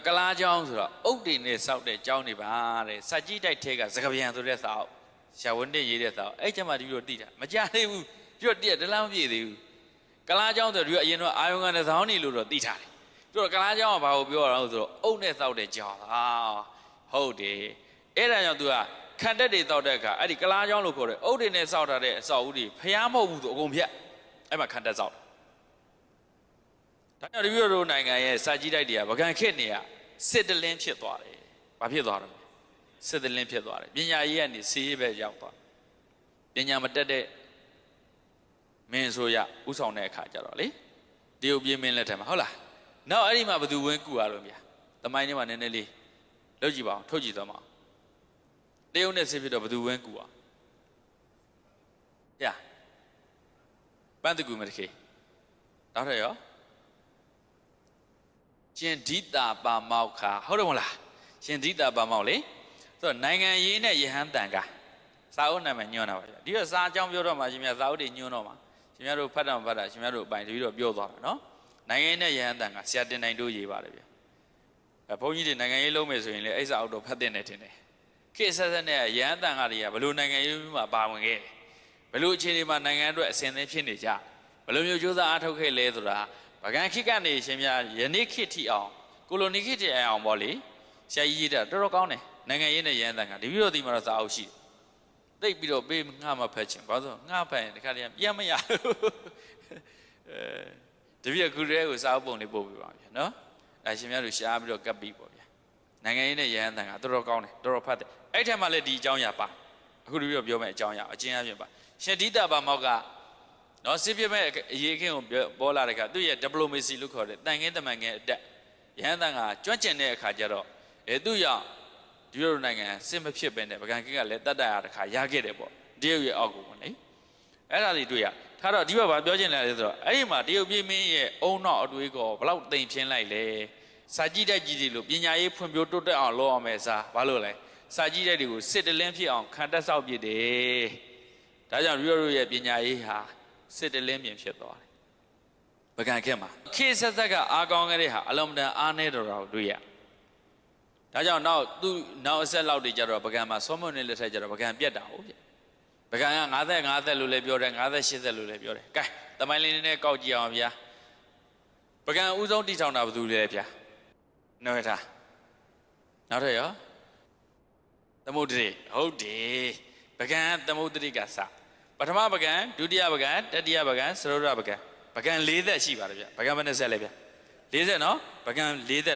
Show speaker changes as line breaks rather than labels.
ကလားเจ้าဆိုတော့အုတ်တွေနဲ့စောက်တဲ့เจ้าနေပါတဲ့စัจကြီးတိုက်ထဲကစကပြန်ဆိုတဲ့စာအုပ်ရှာဝန်းတင်ရေးတဲ့စာအုပ်အဲ့ကျမှဒီလိုတိတာမကြသေးဘူးပြတ်တည်းတလားမပြည့်သေးဘူးကလားเจ้าဆိုတော့ဒီအရင်တော့အာယုံကနေသောင်းနေလို့တော့တိထားတယ်သူတို့ကလားเจ้าကဘာကိုပြောရအောင်ဆိုတော့အုတ်နဲ့စောက်တဲ့เจ้าဟုတ်တယ်အဲ့ဒါကြောင့်သူကခံတက်တွေတောက်တဲ့အခါအဲ့ဒီကလားเจ้าလို့ခေါ်တယ်အုတ်တွေနဲ့စောက်ထားတဲ့အစောက်ဦးတွေဖျားမဟုတ်ဘူးဆိုအကုန်ဖြတ်အဲ့မှာခံတက်စောက်ဒါကြောင့်ဒီလိုနိုင်ငံရဲ့စာကြီးတိုက်တွေကဗကန်ခစ်နေရစစ်တလင်းဖြစ်သွားတယ်။ဘာဖြစ်သွားလဲ။စစ်တလင်းဖြစ်သွားတယ်။ပညာရေးကနေစီးရေးပဲရောက်သွား။ပညာမတက်တဲ့မင်းဆိုရဥဆောင်တဲ့အခါကျတော့လေတရုတ်ပြည်မင်းလက်ထက်မှာဟုတ်လား။နောက်အဲ့ဒီမှာဘသူဝင်းကူရလို့မြာ။တမိုင်းထဲမှာနည်းနည်းလေးလုပ်ကြည့်ပါအောင်ထုတ်ကြည့်သွားမှာ။တရုတ်နဲ့စစ်ဖြစ်တော့ဘသူဝင်းကူอ่ะ။ညာ။ပန်းတကူမတခေ။နောက်ထပ်ရောရှင်ဒိတာပါမောက်ခါဟုတ်တယ်မလားရှင်ဒိတာပါမောက်လေဆိုတော့နိုင်ငံရေးနဲ့ယဟန်တန်ကစာအုပ်နာမည်ညွှန်းတာပါဗျဒီတော့စာအကြောင်းပြောတော့မှရှင်များစာအုပ်တွေညွှန်းတော့မှရှင်များတို့ဖတ်တာမဖတ်တာရှင်များတို့အပိုင်တပြီးတော့ပြောသွားတာနော်နိုင်ငံရေးနဲ့ယဟန်တန်ကဆရာတင်နိုင်တို့ရေးပါတယ်ဗျဘုန်းကြီးတွေနိုင်ငံရေးလုံးမယ်ဆိုရင်လေအဲ့စာအုပ်တော့ဖတ်တဲ့နေတင်တယ်ခေတ်ဆက်ဆက်နဲ့ယဟန်တန်ကတွေကဘယ်လိုနိုင်ငံရေးမှာပါဝင်ခဲ့ဘယ်လိုအခြေအနေမှာနိုင်ငံအတွက်အစဉ်အသင်းဖြစ်နေကြဘယ်လိုမျိုးကြိုးစားအားထုတ်ခဲ့လဲဆိုတာဗကန်ခိကနေရှင်များယနေ့ခေတ်ထိအောင်ကိုလိုနီခေတ်ထိအောင်ပေါ့လေဆရာကြီးရေးတာတော်တော်ကောင်းတယ်နိုင်ငံရေးနဲ့ရန်တန်ကဒီပြီးတော့ဒီမှာတော့စာအုပ်ရှိတယ်တိတ်ပြီးတော့ပေးငှမဖက်ချင်ဘာလို့ငှဖက်ရင်ဒီခါတည်းပြန်မရတပည့်အခုတည်းကိုစာအုပ်ပုံလေးပို့ပေးပါဗျာနော်ဒါရှင်များတို့ရှားပြီးတော့ကပ်ပြီးပေါ့ဗျာနိုင်ငံရေးနဲ့ရန်တန်ကတော်တော်ကောင်းတယ်တော်တော်ဖတ်တယ်အဲ့ထက်မှလည်းဒီအကြောင်းအရာပါအခုတပည့်ပြောမယ့်အကြောင်းအရာအချင်းအချင်းပါရှင်ဒိတာပါမောက်ကနော်စစ်ပြမဲ့အရေးခင်းကိုပေါ်လာတဲ့အခါသူ့ရဲ့ diplomacy လို့ခေါ်တဲ့တန်ခင်းတမန်ခင်းအတက်ရဟန်းတန်ကကျွမ်းကျင်တဲ့အခါကျတော့သူ့ရောက်ဒီလိုနိုင်ငံစစ်မဖြစ်ပဲနဲ့ဗကန်ခင်းကလည်းတတ်တရတဲ့ခါရခဲ့တယ်ပေါ့တရုတ်ရဲ့အောက်ကိုပေါ့လေအဲ့ဒါတွေတွေ့ရထားတော့ဒီဘက်ဘာပြောချင်လဲဆိုတော့အဲ့ဒီမှာတရုတ်ပြည်မင်းရဲ့အုံနောက်အတွေးကောဘလောက်တိမ်ဖြင်းလိုက်လဲစာကြည့်တဲ့ကြီးတွေလို့ပညာရေးဖွံ့ဖြိုးတိုးတက်အောင်လုပ်အောင်မယ်စားဘာလို့လဲစာကြည့်တဲ့တွေကိုစစ်တလင်းဖြစ်အောင်ခံတက်ဆောက်ပြစ်တယ်ဒါကြောင့်ဒီလိုရဲ့ပညာရေးဟာစစ်တလင်းမြင်ဖြစ်သွားတယ်ဗကန်ခက်မှာခေဆက်ဆက်ကအားကောင်းခဲ့တဲ့ဟာအလုံးမတန်အားနေတော်တာကိုတွေ့ရဒါကြောင့်နောက်အဆက်လောက်တွေကြတော့ဗကန်မှာစောမွန်းနေလက်ထက်ကြတော့ဗကန်ပြတ်တာဟုတ်ပြဗကန်က50သက်လို့လည်းပြောတယ်58သက်လို့လည်းပြောတယ်ကဲတမိုင်းလေးနဲ့ကောက်ကြည့်အောင်ဗျာဗကန်ဦးဆုံးတီထောင်တာဘယ်သူလဲဗျာနော်ထားနောက်ထပ်ရောသမုဒ္ဒရေဟုတ်တယ်ဗကန်သမုဒ္ဒရေကစပထမပကံဒုတိယပကံတတိယပကံသရုတ်ပကံပကံ4သက်ရှိပါတယ်ဗျပကံဘယ်နှဆက်လဲဗျ40နော်ပကံ4သက်